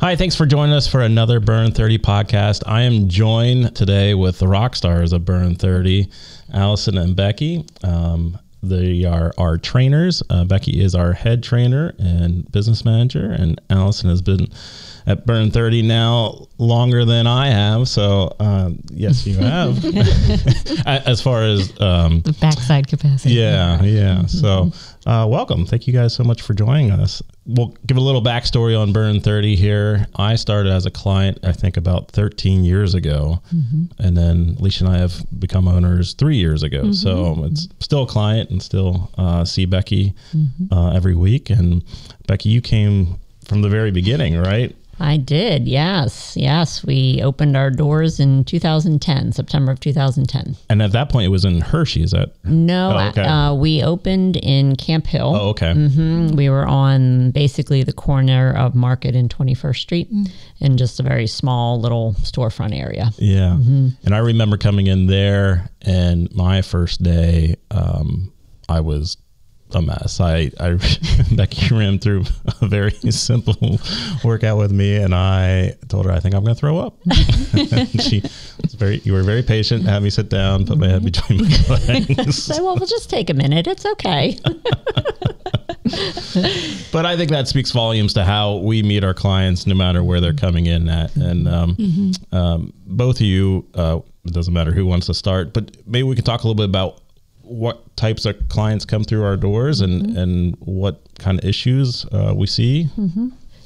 Hi, thanks for joining us for another Burn30 podcast. I am joined today with the rock stars of Burn30, Allison and Becky. They are our trainers. Becky is our head trainer and business manager, and Allison has been at Burn30 now longer than I have. So yes, you have. As far as the backside capacity. Yeah. So welcome. Thank you guys so much for joining us. We'll give a little backstory on Burn30 here. I started as a client, I think, about 13 years ago. And then Alicia and I have become owners 3 years ago. So it's still a client and still see Becky every week. And Becky, you came from the very beginning, right? I did, yes. We opened our doors in 2010, September of 2010. And at that point, it was in Hershey, is that? No, okay. We opened in Camp Hill. Oh, okay. We were on basically the corner of Market and 21st Street in just a very small little storefront area. Yeah. And I remember coming in there, and my first day, I was a mess. Becky ran through a very simple workout with me, and I told her I think I'm going to throw up. And you were very patient, had me sit down, put my head between my legs. So, well, we'll just take a minute. It's okay. But I think that speaks volumes to how we meet our clients, no matter where they're coming in at. And both of you, it doesn't matter who wants to start, but maybe we can talk a little bit about what types of clients come through our doors and what kind of issues we see.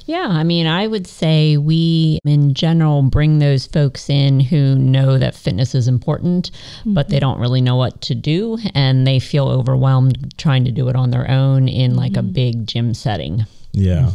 Yeah, I mean, I would say we, in general, bring those folks in who know that fitness is important, but they don't really know what to do, and they feel overwhelmed trying to do it on their own in like a big gym setting. Yeah.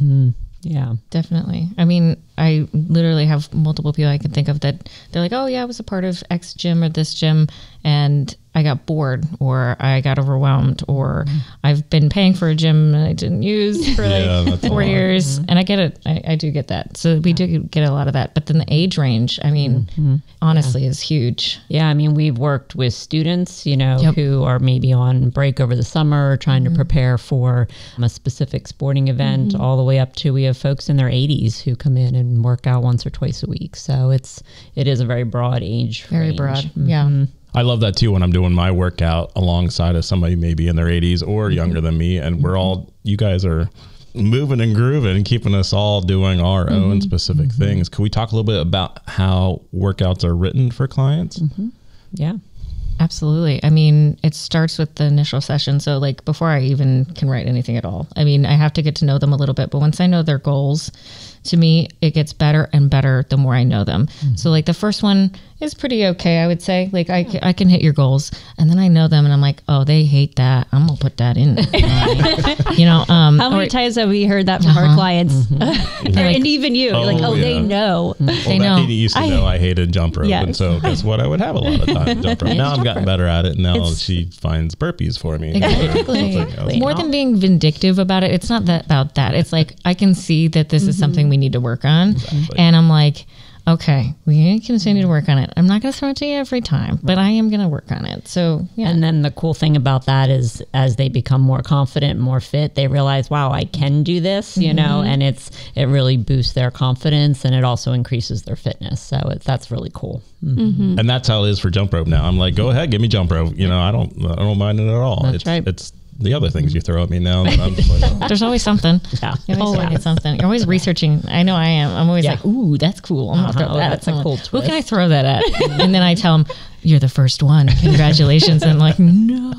Yeah, definitely. I mean, I literally have multiple people I can think of that they're like, oh yeah, I was a part of X gym or this gym and I got bored or I got overwhelmed or I've been paying for a gym and I didn't use for like 4 years. And I get it. I do get that. So we do get a lot of that. But then the age range, I mean, honestly is huge. Yeah. I mean, we've worked with students, who are maybe on break over the summer, trying to prepare for a specific sporting event, all the way up to, we have folks in their 80s who come in and work out once or twice a week. So it is a very broad age Very range. broad. Yeah. I love that too when I'm doing my workout alongside of somebody maybe in their 80s or younger than me, and you guys are moving and grooving and keeping us all doing our own specific things. Can we talk a little bit about how workouts are written for clients? Yeah. Absolutely. I mean, it starts with the initial session. So like before I even can write anything at all, I mean, I have to get to know them a little bit, but once I know their goals, to me, it gets better and better the more I know them. So like the first one is pretty okay, I would say. Like I can hit your goals, and then I know them and I'm like, oh, they hate that. I'm going to put that in. How many times have we heard that from our clients? And even you, they know. They know. Becky used to know I hated jump rope, and so guess what? I would have a lot of time in jump rope. Now I've gotten better at it, and now she finds burpees for me. Exactly. More than being vindictive about it, it's not about that. It's like, I can see that this is something we need to work on. Exactly. And I'm like, okay, we continue to work on it. I'm not going to throw it to you every time, but I am going to work on it. So, yeah. And then the cool thing about that is as they become more confident, more fit, they realize, wow, I can do this, and it really boosts their confidence, and it also increases their fitness. So that's really cool. And that's how it is for jump rope now. I'm like, go ahead, give me jump rope. I don't mind it at all. That's right. It's the other things you throw at me now. I'm just like, oh. There's always something. Yeah. You always find something. You're always researching. I know I am. I'm always like, ooh, that's cool. I'm gonna throw that. That's a cool twist. Who can I throw that at? And then I tell them, you're the first one. Congratulations. And I'm like, no.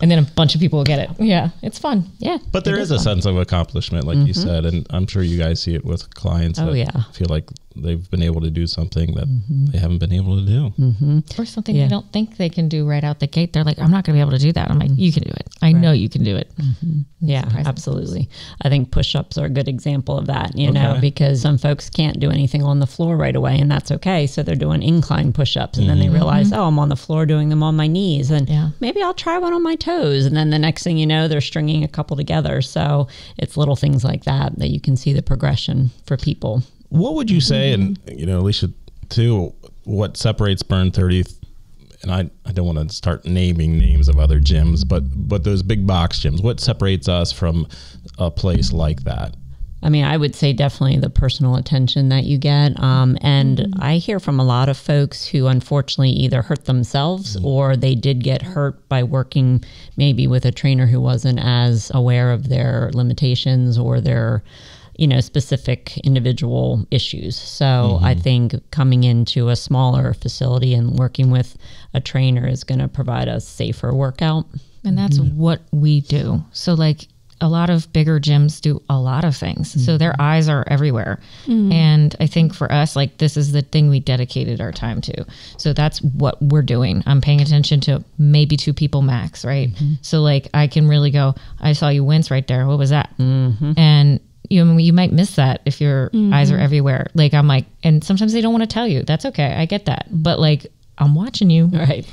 And then a bunch of people will get it. Yeah, it's fun. Yeah. But there is a sense of accomplishment, like you said, and I'm sure you guys see it with clients that feel like they've been able to do something that they haven't been able to do. Or something they don't think they can do right out the gate. They're like, I'm not going to be able to do that. I'm like, you can do it. I know you can do it. Yeah, absolutely. I think push-ups are a good example of that, because some folks can't do anything on the floor right away, and that's okay. So they're doing incline push-ups, and then they realize, oh, I'm on the floor doing them on my knees, and maybe I'll try one on my toes. And then the next thing you know, they're stringing a couple together. So it's little things like that you can see the progression for people. What would you say, and Alicia too, what separates Burn30, and I don't want to start naming names of other gyms, but those big box gyms, what separates us from a place like that? I mean, I would say definitely the personal attention that you get. And I hear from a lot of folks who unfortunately either hurt themselves or they did get hurt by working maybe with a trainer who wasn't as aware of their limitations or their, specific individual issues. So I think coming into a smaller facility and working with a trainer is going to provide a safer workout. And that's what we do. So like, a lot of bigger gyms do a lot of things. So their eyes are everywhere. And I think for us, like this is the thing we dedicated our time to. So that's what we're doing. I'm paying attention to maybe 2 people max, right? So like I can really go, I saw you wince right there. What was that? And you might miss that if your eyes are everywhere. Like I'm like, and sometimes they don't want to tell you. That's okay. I get that. But like, I'm watching you. Right.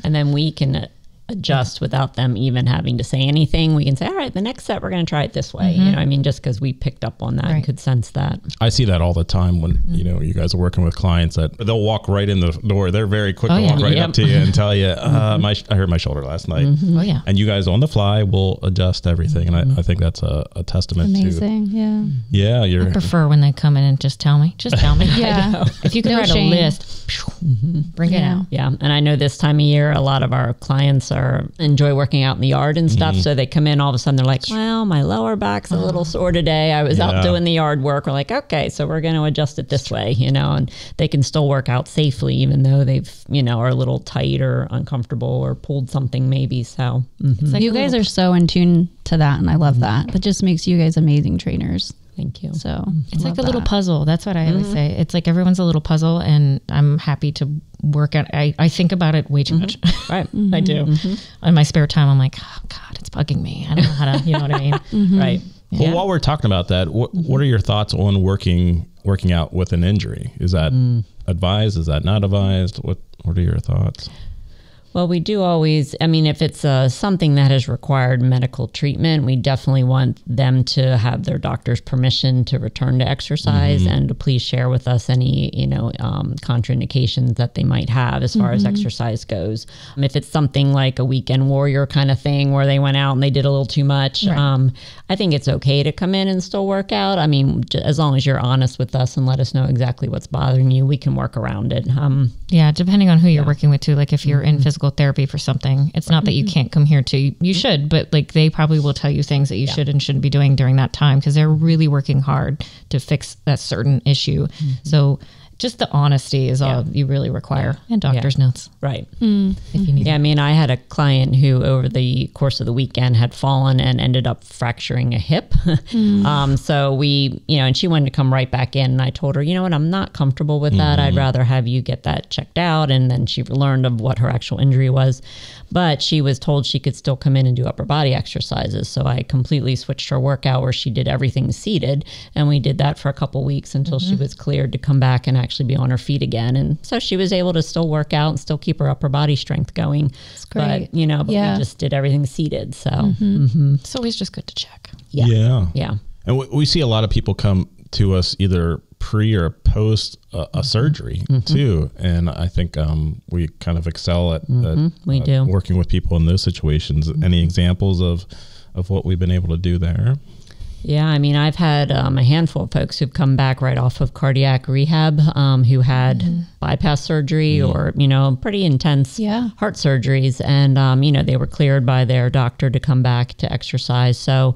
And then we can adjust without them even having to say anything. We can say, all right, the next set, we're going to try it this way. Just because we picked up on that and could sense that. I see that all the time when, you guys are working with clients that they'll walk right in the door. They're very quick to walk right up to you and tell you, I hurt my shoulder last night. Oh yeah. And you guys on the fly will adjust everything. And I think that's a testament Amazing. to. Yeah. I prefer when they come in and just tell me. Yeah. If you can write a list, bring it out. Yeah. And I know this time of year, a lot of our clients enjoy working out in the yard and stuff. So they come in, all of a sudden they're like, well, my lower back's a little sore today. I was out doing the yard work. We're like, okay, so we're going to adjust it this way, and they can still work out safely, even though they've, are a little tight or uncomfortable or pulled something maybe. So it's like you guys are so in tune to that. And I love that. That just makes you guys amazing trainers. Thank you. So it's like a little puzzle. That's what I always say. It's like everyone's a little puzzle, and I'm happy to work out. I think about it way too much. Right. I do. In my spare time, I'm like, oh God, it's bugging me. I don't know how to, you know what I mean? Right. Well, while we're talking about that, what are your thoughts on working out with an injury? Is that advised? Is that not advised? What are your thoughts? Well, we do always, if it's something that has required medical treatment, we definitely want them to have their doctor's permission to return to exercise and to please share with us any, contraindications that they might have as far as exercise goes. If it's something like a weekend warrior kind of thing where they went out and they did a little too much, I think it's okay to come in and still work out. As long as you're honest with us and let us know exactly what's bothering you, we can work around it. Yeah, depending on who you're working with too. Like if you're in physical therapy for something, it's not that you can't come here too. You should, but like they probably will tell you things that you should and shouldn't be doing during that time because they're really working hard to fix that certain issue. So just the honesty is all you really require, and doctor's notes. Right. If you need it. I had a client who over the course of the weekend had fallen and ended up fracturing a hip. So we, and she wanted to come right back in, and I told her, you know what, I'm not comfortable with that. I'd rather have you get that checked out. And then she learned of what her actual injury was, but she was told she could still come in and do upper body exercises. So I completely switched her workout where she did everything seated, and we did that for a couple weeks until she was cleared to come back and actually be on her feet again. And so she was able to still work out and still keep her upper body strength going. That's great. But, we just did everything seated. So It's always just good to check. Yeah. And we see a lot of people come to us either pre or post a surgery too. And I think we kind of excel at we do working with people in those situations. Any examples of what we've been able to do there? Yeah, I've had a handful of folks who've come back right off of cardiac rehab who had bypass surgery or, pretty intense heart surgeries. And, they were cleared by their doctor to come back to exercise. So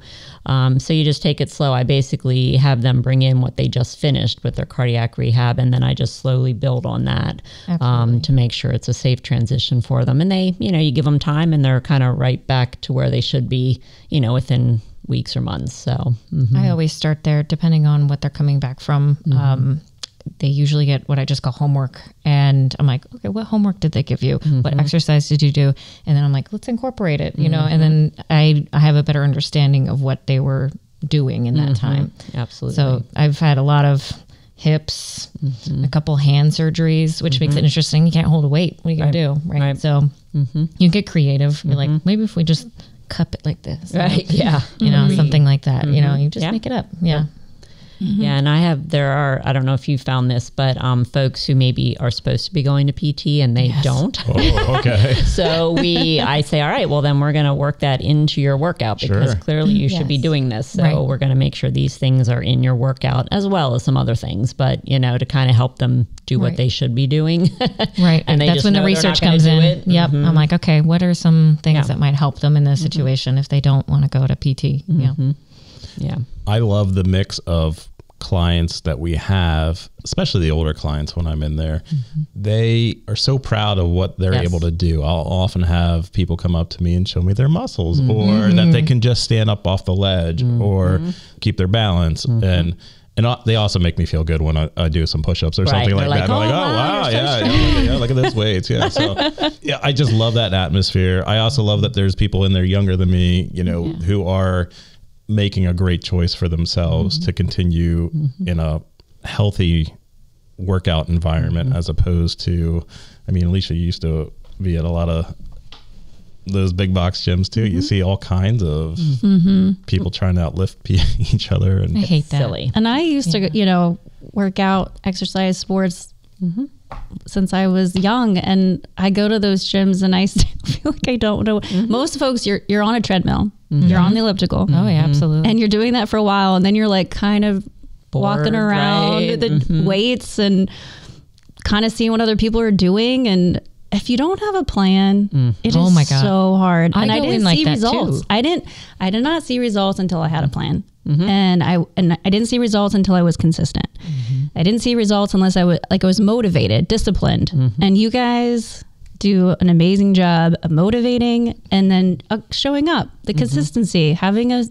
you just take it slow. I basically have them bring in what they just finished with their cardiac rehab, and then I just slowly build on that to make sure it's a safe transition for them. And they, you give them time and they're kind of right back to where they should be, within weeks or months. So I always start there depending on what they're coming back from. They usually get what I just call homework, and I'm like, okay, what homework did they give you? What exercise did you do? And then I'm like, let's incorporate it, and then I have a better understanding of what they were doing in that time. Absolutely. So I've had a lot of hips, a couple hand surgeries, which makes it interesting. You can't hold a weight. What are you going to do? Right. So you get creative. You're like, maybe if we just cup it like this, right? Yeah. Something like that. You just make it up. Yeah. Yeah, and I don't know if you found this, but folks who maybe are supposed to be going to PT and they don't. Oh, okay. So I say, all right, well then we're going to work that into your workout because clearly you should be doing this. So we're going to make sure these things are in your workout as well as some other things, but to kind of help them do what they should be doing. Right. And that's when the research comes in. Yep. I'm like, okay, what are some things that might help them in this situation if they don't want to go to PT? Yeah. I love the mix of clients that we have, especially the older clients when I'm in there. They are so proud of what they're able to do. I'll often have people come up to me and show me their muscles or that they can just stand up off the ledge or keep their balance. And they also make me feel good when I do some push-ups or something like that. I'm like, oh, wow, yeah, look at those weights. Yeah. So I just love that atmosphere. I also love that there's people in there younger than me, who are making a great choice for themselves to continue in a healthy workout environment as opposed to, Alicia used to be at a lot of those big box gyms too. You see all kinds of people trying to outlift each other. And I hate that. Silly. And I used to, work out, exercise, sports since I was young. And I go to those gyms and I still feel like I don't know. Most folks, you're on a treadmill. You're on the elliptical. Oh yeah, absolutely. And you're doing that for a while. And then you're like kind of walking around the weights and kind of seeing what other people are doing. And if you don't have a plan, it is so hard. And I didn't see results. Too. I did not see results until I had a plan. And I didn't see results until I was consistent. I didn't see results unless I was motivated, disciplined. And you guys do an amazing job of motivating and then showing up, the consistency, having a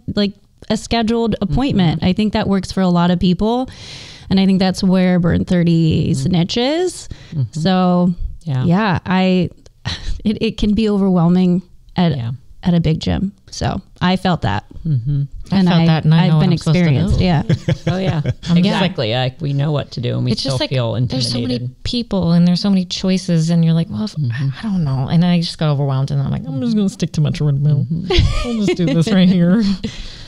scheduled appointment. I think that works for a lot of people. And I think that's where Burn30's niche is. So it can be overwhelming at a big gym. So I felt that. I felt that, and I've been experienced. Yeah. Oh yeah. Exactly. We know what to do, and we it's still just feel intimidated. There's so many people, and there's so many choices, and you're like, well, I don't know, and I just got overwhelmed, and I'm like, I'm just gonna stick to my treadmill. I'll just do this right here.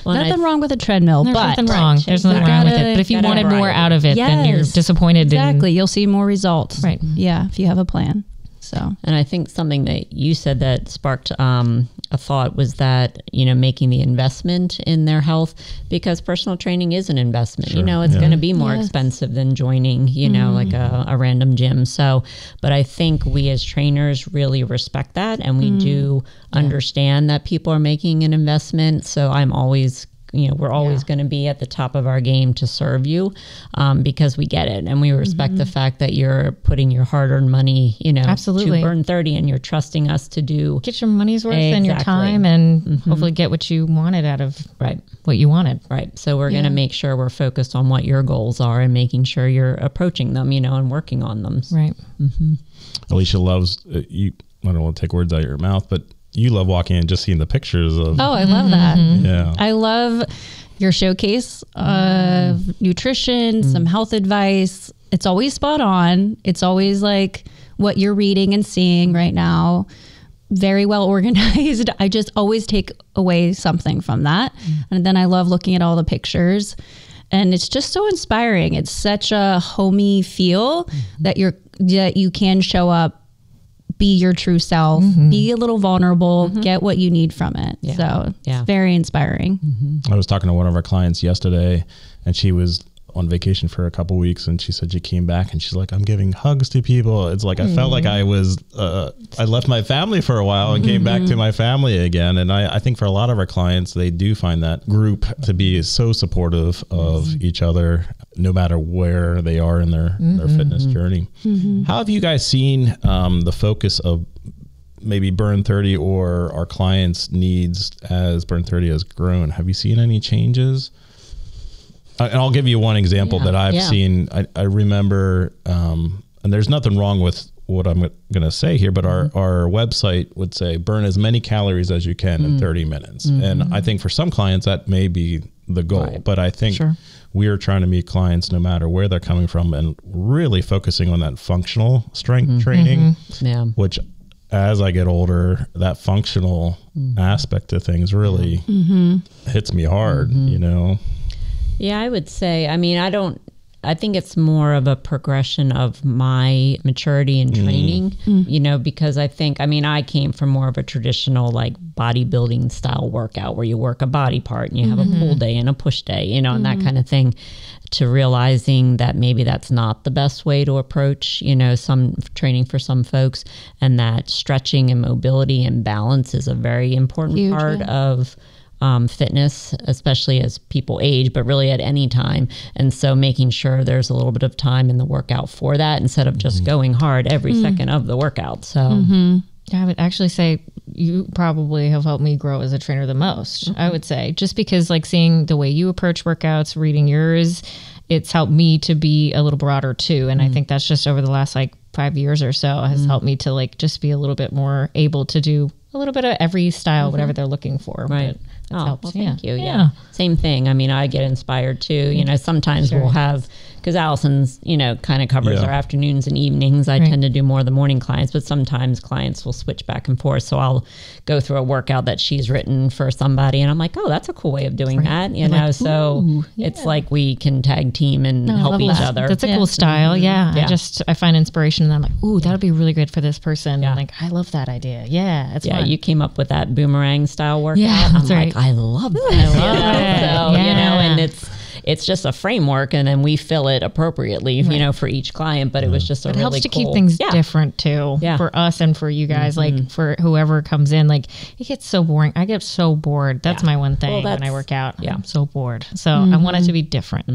Well, nothing wrong with a treadmill, there's but nothing wrong. There's nothing wrong with it. But if you wanted more out of it, then you're disappointed. Exactly. You'll see more results. Right. Yeah. If you have a plan. So, and I think something that you said that sparked a thought was that, making the investment in their health, because personal training is an investment. Sure. It's going to be more expensive than joining, like a random gym. So, but I think we as trainers really respect that, and we do understand that people are making an investment. So I'm always we're always going to be at the top of our game to serve you because we get it. And we respect the fact that you're putting your hard-earned money, absolutely, to Burn30, and you're trusting us to get your money's worth and your time and hopefully get what you wanted out of what you wanted. Right. So we're going to make sure we're focused on what your goals are and making sure you're approaching them, and working on them. Right. Alicia loves, I don't want to take words out of your mouth, but you love walking and just seeing the pictures of. Oh, I love that. Yeah. I love your showcase of nutrition, some health advice. It's always spot on. It's always like what you're reading and seeing right now. Very well organized. I just always take away something from that. And then I love looking at all the pictures. And it's just so inspiring. It's such a homey feel that you can show up, be your true self, be a little vulnerable, get what you need from it. Yeah. So it's very inspiring. I was talking to one of our clients yesterday, and she was on vacation for a couple weeks, and she said she came back and she's like, I'm giving hugs to people. It's like, I felt like I was, I left my family for a while and came back to my family again. And I think for a lot of our clients, they do find that group to be so supportive of each other, no matter where they are in their fitness journey. How have you guys seen the focus of maybe Burn30 or our clients' needs as Burn30 has grown? Have you seen any changes? And I'll give you one example that I've seen. I remember, and there's nothing wrong with what I'm going to say here, but our website would say burn as many calories as you can in 30 minutes. And I think for some clients that may be the goal, but I think we are trying to meet clients no matter where they're coming from and really focusing on that functional strength training, which as I get older, that functional aspect of things really hits me hard, Yeah, I would say, I think it's more of a progression of my maturity and training, because I think, I came from more of a traditional like bodybuilding style workout where you work a body part and you have a pull day and a push day, and that kind of thing, to realizing that maybe that's not the best way to approach, some training for some folks, and that stretching and mobility and balance is a very important part of fitness, especially as people age, but really at any time. And so making sure there's a little bit of time in the workout for that instead of just going hard every second of the workout. So I would actually say you probably have helped me grow as a trainer the most, I would say, just because like seeing the way you approach workouts, reading yours, it's helped me to be a little broader too. And I think that's just over the last like 5 years or so has helped me to like just be a little bit more able to do a little bit of every style, whatever they're looking for. Right. But well, thank you. Yeah. Same thing. I get inspired too. Sometimes we'll have, because Allison's, kind of covers our afternoons and evenings. I tend to do more of the morning clients, but sometimes clients will switch back and forth. So I'll go through a workout that she's written for somebody, and I'm like, oh, that's a cool way of doing that. It's like we can tag team and help each other. That's a cool style. Yeah. I find inspiration, and I'm like, ooh, that'll be really good for this person. I'm like, I love that idea. Yeah. That's fun. You came up with that boomerang style workout. Yeah, that's right. I love that. And it's just a framework, and then we fill it appropriately, for each client. But it was just it helps to keep things different too for us and for you guys. Like for whoever comes in, like it gets so boring. I get so bored. That's my one thing when I work out. I'm so bored. So I want it to be different.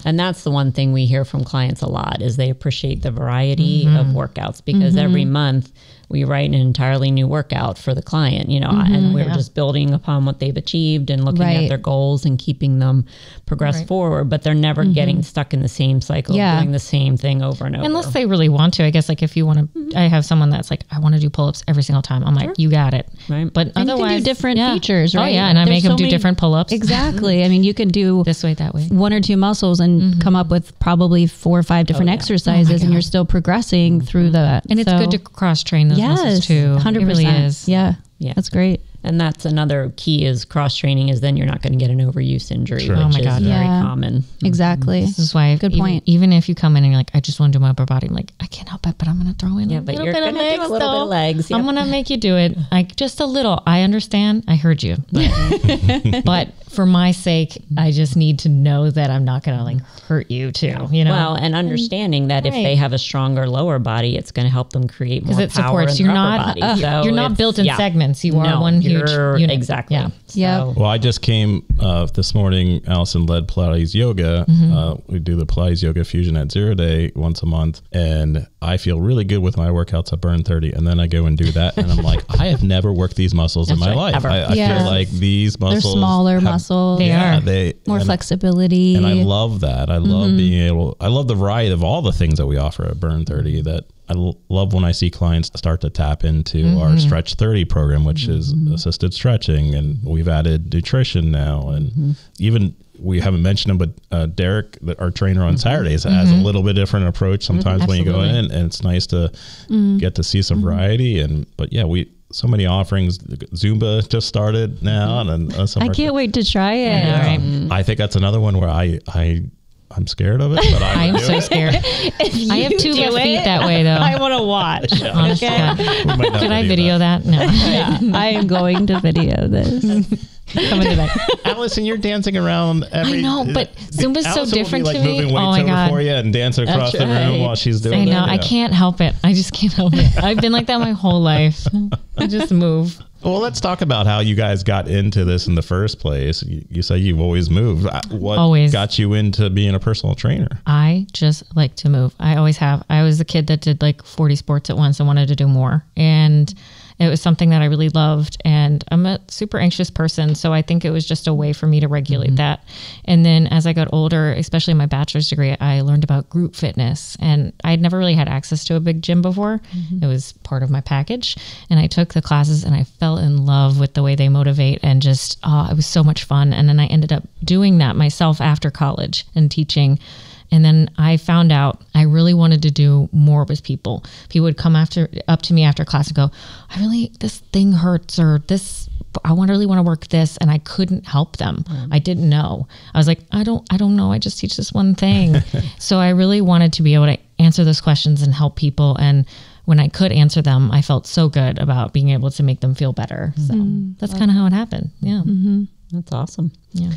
And that's the one thing we hear from clients a lot is they appreciate the variety of workouts, because every month we write an entirely new workout for the client, and we're just building upon what they've achieved and looking at their goals and keeping them progress forward, but they're never getting stuck in the same cycle of doing the same thing over and over. Unless they really want to, I guess, like if you want to, I have someone that's like, I want to do pull-ups every single time. I'm like, you got it. Right. But and otherwise, you can do different features, right? Oh yeah. And I make them do different pull-ups. Exactly. You can do this way, that way, 1 or 2 muscles and come up with probably 4 or 5 different exercises, and you're still progressing through that. And it's good to cross-train those muscles too. 100%. It really is. Yeah. That's great. And that's another key is cross-training, is then you're not going to get an overuse injury, which is very common. Exactly. This is why, good point. Even if you come in and you're like, I just want to do my upper body, I'm like, I can't help it, but I'm going to throw in a little bit of legs. Do a little bit of legs. I'm going to make you do it. Like just a little. I understand. I heard you. But for my sake, I just need to know that I'm not going to like hurt you too, Well, and understanding that if they have a stronger lower body, it's going to help them create more power in their upper body. You're not built in segments. You are one huge unit. Exactly. Yeah. Well, I just came this morning. Allison led Pilates yoga. We do the Pilates yoga fusion at 0 Day once a month, and I feel really good with my workouts at Burn30. And then I go and do that, and I'm like, I have never worked these muscles in my life. I feel like these muscles, they're smaller muscles. They are. More flexibility. And I love that. I love being able. I love the variety of all the things that we offer at Burn30. That I love when I see clients start to tap into our Stretch 30 program, which is assisted stretching, and we've added nutrition now, and even we haven't mentioned him, but Derek, our trainer on Saturdays, has a little bit different approach sometimes when you go in, and it's nice to get to see some variety. But so many offerings. Zumba just started now, and I can't wait to try it. I think that's another one where I'm scared of it, but I am so scared. I have 2 left feet that way, though. I want to watch. Honest to God. Can I video that? No. I am going to video this. Coming to that. Allison, you're dancing around every. I know, but Zumba's so different will be, to me. Moving weights over for you and dancing across the room while she's doing it. I know. I can't help it. I just can't help it. I've been like that my whole life. I just move. Well, let's talk about how you guys got into this in the first place. You say you've always moved. What got you into being a personal trainer? I just like to move. I always have. I was the kid that did like 40 sports at once and wanted to do more. And it was something that I really loved, and I'm a super anxious person, so I think it was just a way for me to regulate that. And then as I got older, especially in my bachelor's degree, I learned about group fitness, and I'd never really had access to a big gym before. It was part of my package, and I took the classes, and I fell in love with the way they motivate, and just, it was so much fun. And then I ended up doing that myself after college and teaching. And then I found out I really wanted to do more with people. People would come up to me after class and go, this thing hurts, or this, I really want to work this. And I couldn't help them. I didn't know. I was like, I don't know. I just teach this one thing. So I really wanted to be able to answer those questions and help people. And when I could answer them, I felt so good about being able to make them feel better. So that's kind of how it happened. Yeah. Mm-hmm. That's awesome. Yeah.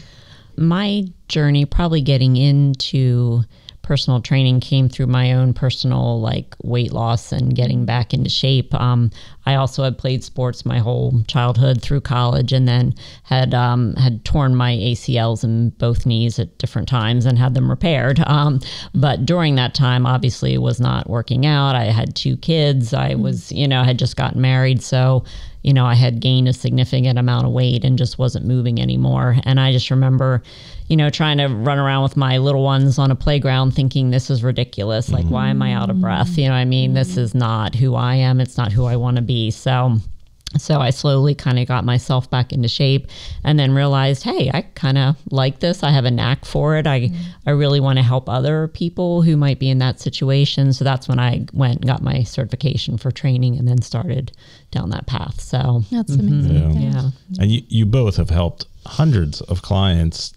My journey probably getting into personal training came through my own personal like weight loss and getting back into shape. I also had played sports my whole childhood through college, and then had torn my ACLs in both knees at different times and had them repaired. But during that time, obviously, was not working out. I had 2 kids. I was, had just gotten married. So, I had gained a significant amount of weight and just wasn't moving anymore. And I just remember, trying to run around with my little ones on a playground thinking this is ridiculous. Like, why am I out of breath? This is not who I am. It's not who I want to be. So I slowly kind of got myself back into shape, and then realized, hey, I kind of like this. I have a knack for it. I really want to help other people who might be in that situation. So that's when I went and got my certification for training, and then started down that path. So that's amazing. Yeah. And you both have helped hundreds of clients.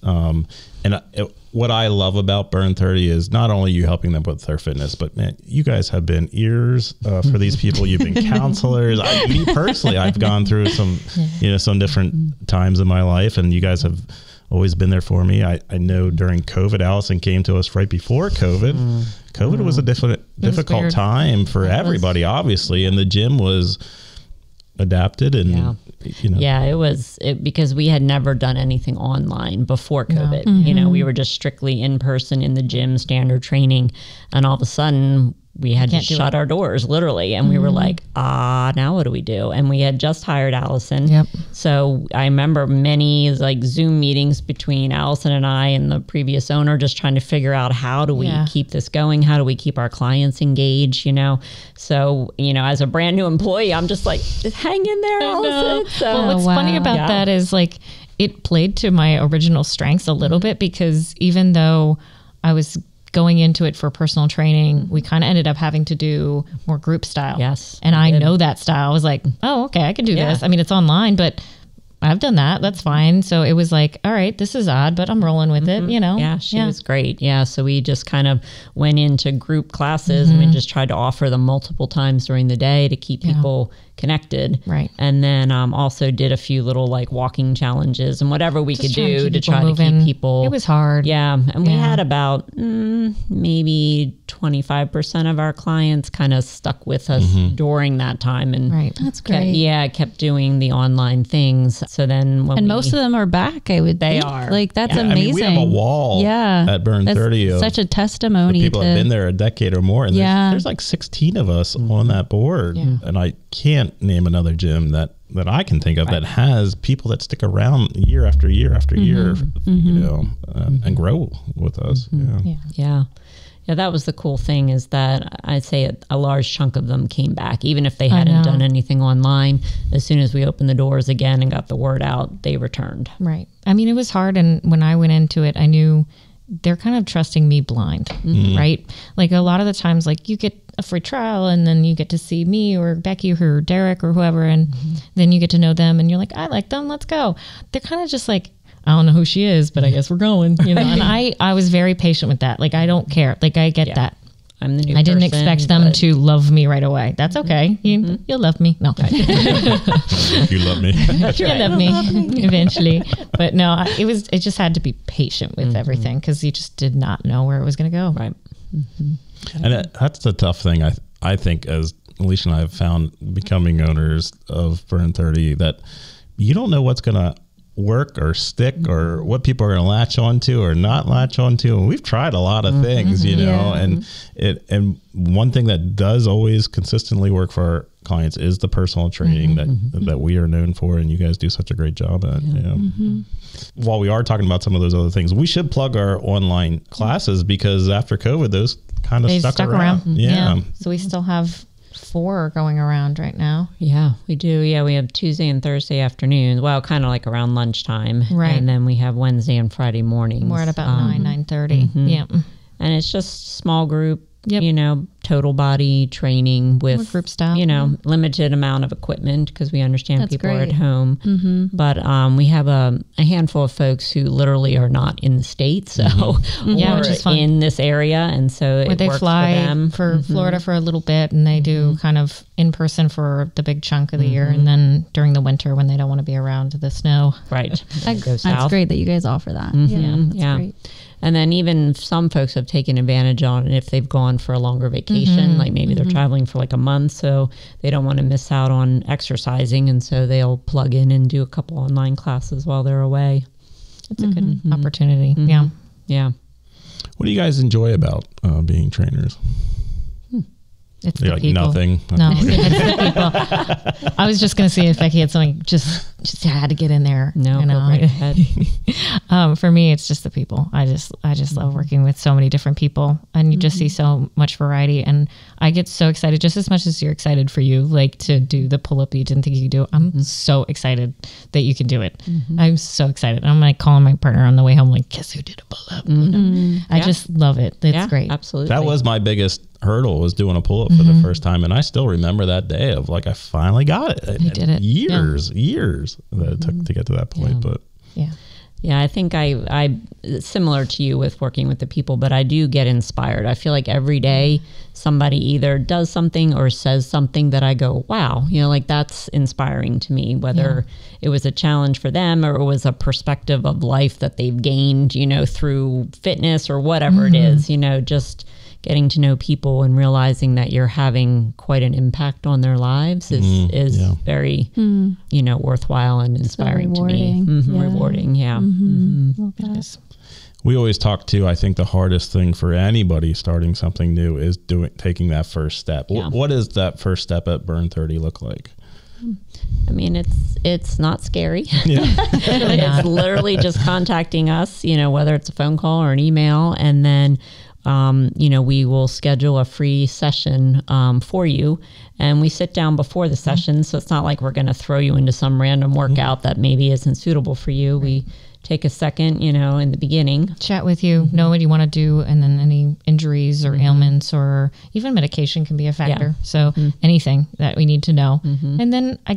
What I love about Burn30 is not only you helping them with their fitness, but man, you guys have been ears for these people. You've been counselors. Me personally, I've gone through some different times in my life, and you guys have always been there for me. I know during COVID, Allison came to us right before COVID. COVID was a difficult time for everybody, obviously, and the gym was adapted and it was because we had never done anything online before COVID. We were just strictly in person in the gym, standard training, and all of a sudden we had to shut our doors literally, and we were like, now what do we do? And we had just hired Allison. So I remember many like Zoom meetings between Allison and I and the previous owner, just trying to figure out how do we keep this going? How do we keep our clients engaged? So as a brand new employee, I'm just like, hang in there, Allison. So what's funny about that is like it played to my original strengths a little bit, because even though I was going into it for personal training, we kind of ended up having to do more group style. Yes. And I know that style. I was like, oh, okay, I can do this. I mean, it's online, but I've done that. That's fine. So it was like, all right, this is odd, but I'm rolling with it, Yeah, she was great. Yeah. So we just kind of went into group classes and we just tried to offer them multiple times during the day to keep people connected. Right. And then also did a few little like walking challenges and whatever we could do to try to keep people. It was hard. Yeah. And we had about maybe 25% of our clients kind of stuck with us during that time. And that's great. Kept doing the online things. So then most of them are back, I would think. They are. Like, that's amazing. I mean, we have a wall at Burn30. Such a testimony. People have been there a decade or more. And there's like 16 of us on that board. Yeah. And I can't name another gym that I can think of that has people that stick around year after year after year, and grow with us. Yeah, that was the cool thing, is that I'd say a large chunk of them came back. Even if they hadn't done anything online, as soon as we opened the doors again and got the word out, they returned. Right. I mean, it was hard. And when I went into it, I knew they're kind of trusting me blind, right? Like a lot of the times, like you get a free trial and then you get to see me or Becky or Derek or whoever, and then you get to know them and you're like, I like them, let's go. They're kind of just like, I don't know who she is, but I guess we're going, And I was very patient with that. Like, I don't care. Like, I get that. I'm the new I didn't expect them to love me right away. That's okay. You'll love me. No. You love me. You'll love me eventually. But no, it just had to be patient with everything, because you just did not know where it was going to go. Right. And that's the tough thing, I think, as Alicia and I have found becoming owners of Burn30, that you don't know what's going to work or stick or what people are going to latch onto or not latch onto. And we've tried a lot of things, and one thing that does always consistently work for our clients is the personal training that we are known for, and you guys do such a great job at. While we are talking about some of those other things, we should plug our online classes, because after COVID, those kind of stuck around. Yeah. So we still have 4 going around right now. Yeah, we do. Yeah, we have Tuesday and Thursday afternoons. Well, kind of like around lunchtime. Right. And then we have Wednesday and Friday mornings. More at about 9:30. Yeah. And it's just small group, total body training with group style, limited amount of equipment because we understand That's people great. are at home. Mm-hmm. But we have a handful of folks who literally are not in the state, so yeah, which is fun. In this area, and so they works fly for them. for Florida for a little bit, and they do kind of in person for the big chunk of the year, and then during the winter when they don't want to be around the snow. Right, That's great that you guys offer that. Yeah. Great. And then even some folks have taken advantage on it if they've gone for a longer vacation, like maybe they're traveling for like a month, so they don't want to miss out on exercising, and so they'll plug in and do a couple online classes while they're away. It's a good opportunity. Yeah. What do you guys enjoy about being trainers? It's You're the like people. Nothing. No, it's the people. I was just going to see if Becky had something. Just had to get in there. No, you know? go right ahead. For me, it's just the people. I just love working with so many different people, and you just see so much variety. And I get so excited, just as much as you're excited for you, like to do the pull up you didn't think you could do. I'm so excited that you can do it. I'm so excited. I'm like calling my partner on the way home, like, guess who did a pull up? I just love it. It's great. Absolutely. That was my biggest hurdle, was doing a pull-up for the first time, and I still remember that day of like I finally got it. You did it. Years that it took to get to that point. But Yeah, I think I similar to you with working with the people, but I do get inspired. I feel like every day somebody either does something or says something that I go, wow, like that's inspiring to me, whether it was a challenge for them or it was a perspective of life that they've gained, through fitness or whatever it is, just getting to know people and realizing that you're having quite an impact on their lives is very, worthwhile and inspiring to me. Rewarding, yeah. we always talk to, I think the hardest thing for anybody starting something new is taking that first step. Yeah. What does that first step at Burn30 look like? I mean, it's not scary. Yeah. It's literally just contacting us, whether it's a phone call or an email, and then we will schedule a free session for you, and we sit down before the session. So it's not like we're going to throw you into some random workout that maybe isn't suitable for you. We take a second, in the beginning. Chat with you, know what you want to do, and then any injuries or ailments or even medication can be a factor. Yeah. So anything that we need to know. And then I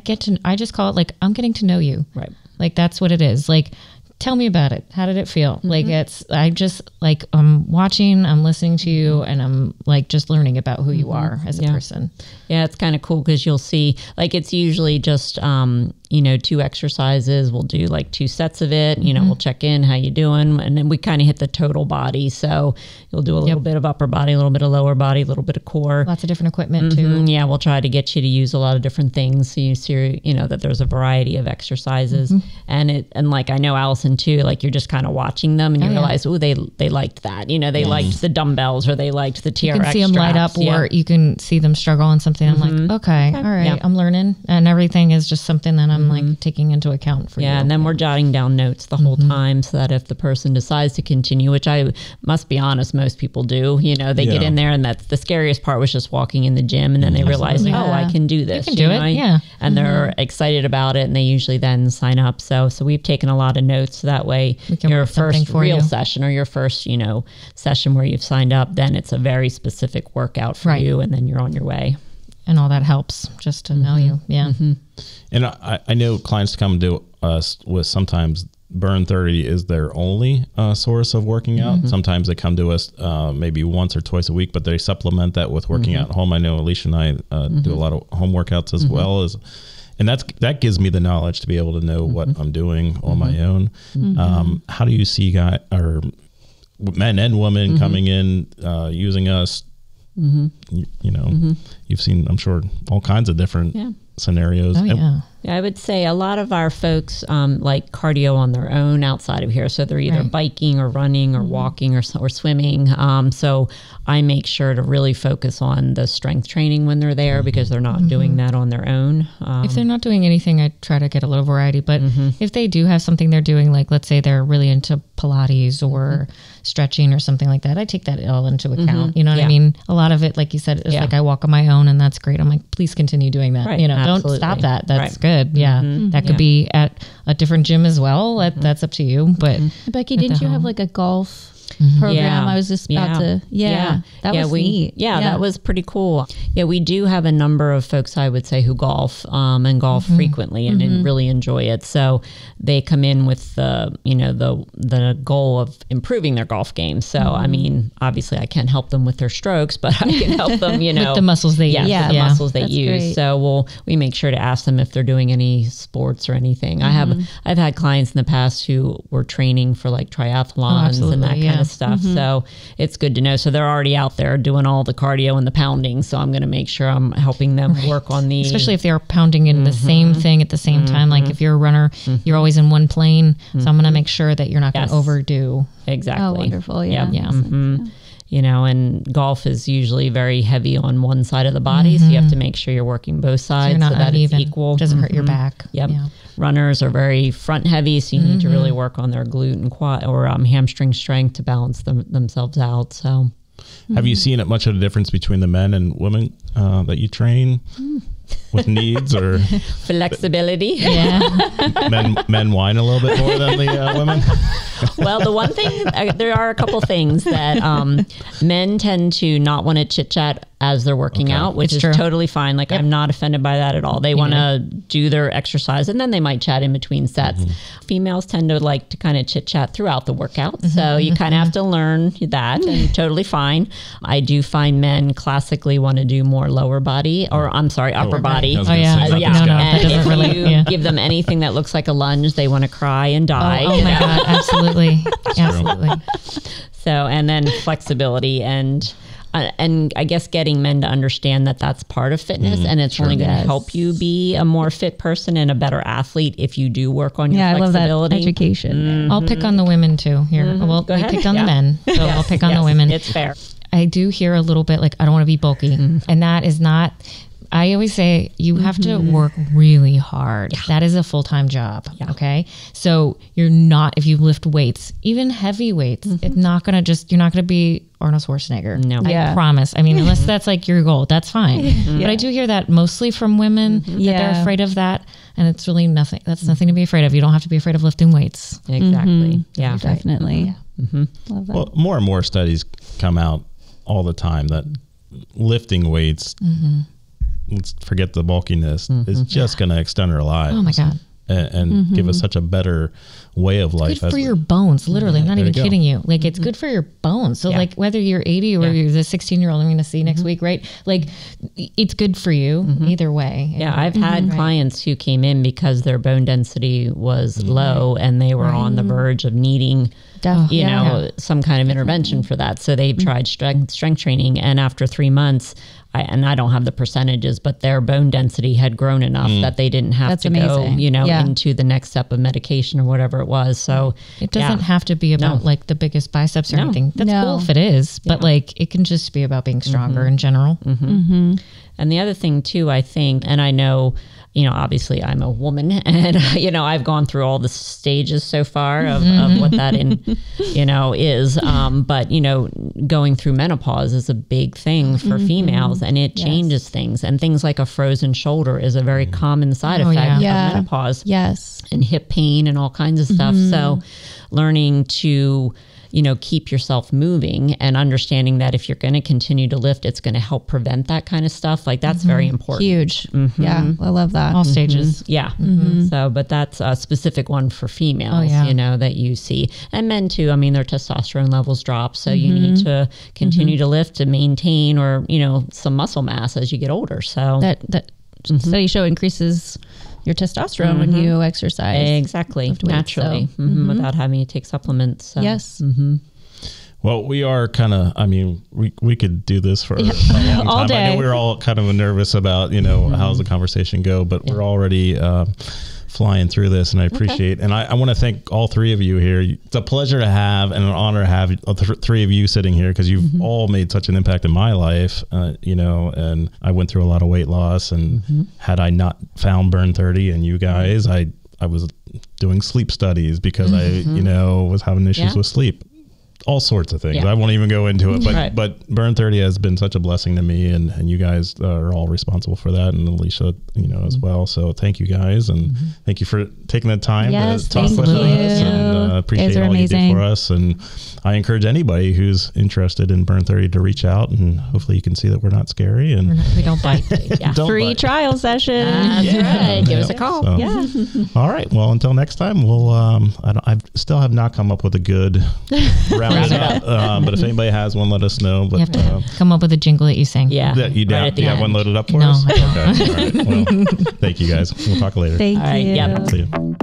just call it like, I'm getting to know you. Right. Like that's what it is. Like, tell me about it. How did it feel? Like I just like, I'm watching, I'm listening to you, and I'm like just learning about who you are as a person. Yeah, it's kind of cool because you'll see, like, it's usually just, 2 exercises. We'll do like 2 sets of it. We'll check in, how you doing? And then we kind of hit the total body. So you'll do a little bit of upper body, a little bit of lower body, a little bit of core. Lots of different equipment too. Yeah, we'll try to get you to use a lot of different things. So you see, that there's a variety of exercises. And like, I know Allison too, like you're just kind of watching them and you realize, they liked that. They liked the dumbbells or they liked the TRX You can see them light up or you can see them struggle on something. I'm like, okay, all right, I'm learning. And everything is just something that I'm like taking into account for you. Yeah, and then we're jotting down notes the whole time so that if the person decides to continue, which I must be honest, most people do, they get in there, and that's the scariest part was just walking in the gym and then they realize, I can do this. You can do it, And they're excited about it and they usually then sign up. So we've taken a lot of notes so that way your first real session or your first, session where you've signed up, then it's a very specific workout for you and then you're on your way. And all that helps just to know you. Yeah. And I know clients come to us with sometimes Burn30 is their only source of working out. Sometimes they come to us maybe once or twice a week, but they supplement that with working out at home. I know Alicia and I do a lot of home workouts as well as, and that gives me the knowledge to be able to know what I'm doing on my own. How do you see men and women coming in using us? You've seen, I'm sure, all kinds of different scenarios. I would say a lot of our folks like cardio on their own outside of here. So they're either biking or running or walking or swimming. So I make sure to really focus on the strength training when they're there because they're not doing that on their own. If they're not doing anything, I try to get a little variety. But if they do have something they're doing, like let's say they're really into Pilates or stretching or something like that, I take that all into account. You know what I mean? A lot of it, like you said, is like I walk on my own and that's great. I'm like, please continue doing that. Don't stop that. That's good. Yeah. That could be at a different gym as well. That's up to you. But Becky, didn't you have like a golf program. I was just about to. That was neat. That was pretty cool. Yeah, we do have a number of folks, I would say, who golf and golf frequently and really enjoy it. So they come in with the goal of improving their golf game. So I mean, obviously, I can't help them with their strokes, but I can help them, with the muscles they use. The muscles they use. Great. So we make sure to ask them if they're doing any sports or anything. I've had clients in the past who were training for like triathlons and that kind of stuff. So it's good to know. So they're already out there doing all the cardio and the pounding. So I'm going to make sure I'm helping them work on the, especially if they're pounding in the same thing at the same time. Like if you're a runner, you're always in one plane. So I'm going to make sure that you're not going to overdo. Exactly. Oh, wonderful. Yeah. And golf is usually very heavy on one side of the body. So you have to make sure you're working both sides so that it's equal. Doesn't hurt your back. Yep. Yeah. Runners are very front heavy. So you need to really work on their glute and quad or hamstring strength to balance themselves out. So have you seen much of a difference between the men and women that you train? With needs or flexibility? Men whine a little bit more than the women. Well, the one thing, there are a couple things that men tend to not want to chit chat as they're working out, which is totally fine. Like I'm not offended by that at all. They want to do their exercise and then they might chat in between sets. Females tend to like to kind of chit chat throughout the workout. So you kind of have to learn that and totally fine. I do find men classically want to do more lower body or upper body. And if you give them anything that looks like a lunge, they want to cry and die. Oh my God, absolutely. Absolutely. So, and then flexibility and I guess getting men to understand that that's part of fitness and it's only going to help you be a more fit person and a better athlete if you do work on your flexibility. I love that education. I'll pick on the women too here. Well, we picked on the men, so I'll pick on the women. It's fair. I do hear a little bit like, I don't want to be bulky. And that is not... I always say you have to work really hard. That is a full-time job. Okay. So you're not, if you lift weights, even heavy weights, it's not going to you're not going to be Arnold Schwarzenegger. No. I promise. I mean, unless that's like your goal, that's fine. But I do hear that mostly from women that they're afraid of that. And it's really nothing. That's nothing to be afraid of. You don't have to be afraid of lifting weights. Exactly. Yeah, definitely. Love that. Well, more and more studies come out all the time that lifting weights, let's forget the bulkiness, is just going to extend our lives. Oh my God. And give us such a better way of life. Good for your bones, literally. I'm not even kidding you. Like it's good for your bones. So like whether you're 80 or you're the 16-year-old I'm going to see next week, right? Like it's good for you either way. Yeah, I've had clients who came in because their bone density was low and they were on the verge of needing some kind of intervention for that. So they tried strength training, and after 3 months, I don't have the percentages, but their bone density had grown enough that they didn't have to go, into the next step of medication or whatever it was. So it doesn't have to be about like the biggest biceps or anything. That's cool if it is, but like it can just be about being stronger in general. And the other thing too, I think, and I know, obviously I'm a woman and, I've gone through all the stages so far of what that is. But, going through menopause is a big thing for females and it changes things. And things like a frozen shoulder is a very common side effect of menopause. Yes. And hip pain and all kinds of stuff. So learning to keep yourself moving and understanding that if you're going to continue to lift, it's going to help prevent that kind of stuff. Like that's very important. Huge. Yeah. I love that. All stages. Yeah. So, but that's a specific one for females, that you see, and men too. I mean, their testosterone levels drop. So you need to continue to lift to maintain or, some muscle mass as you get older. So that studies show increases your testosterone when you exercise. Exactly. Naturally. Without having to take supplements. So. Yes. Well, we are kind of, we could do this for a long time. All day. I know we're all kind of nervous about, how's the conversation go, but we're already flying through this, and I appreciate and I want to thank all three of you here. It's a pleasure to have and an honor to have three of you sitting here because you've all made such an impact in my life, and I went through a lot of weight loss, and had I not found Burn30 and you guys, I was doing sleep studies because I, was having issues with sleep. all sorts of things. I won't even go into it, but Right. but Burn30 has been such a blessing to me, and you guys are all responsible for that, and Alicia, as well. So thank you guys, and thank you for taking the time to talk with us, and appreciate all you do for us. And I encourage anybody who's interested in Burn30 to reach out, and hopefully you can see that we're not scary and we don't bite. don't Free bite. trial session. That's right. Give us a call. So, all right. Well, until next time, we'll. I still have not come up with a good round it up. But if anybody has one, let us know. But You have to come up with a jingle that you sing. Yeah. you Right at the have end. one loaded up for No, us? I don't. Okay. All right. Well, thank you guys. We'll talk later. Thank All right, you. yeah. See you.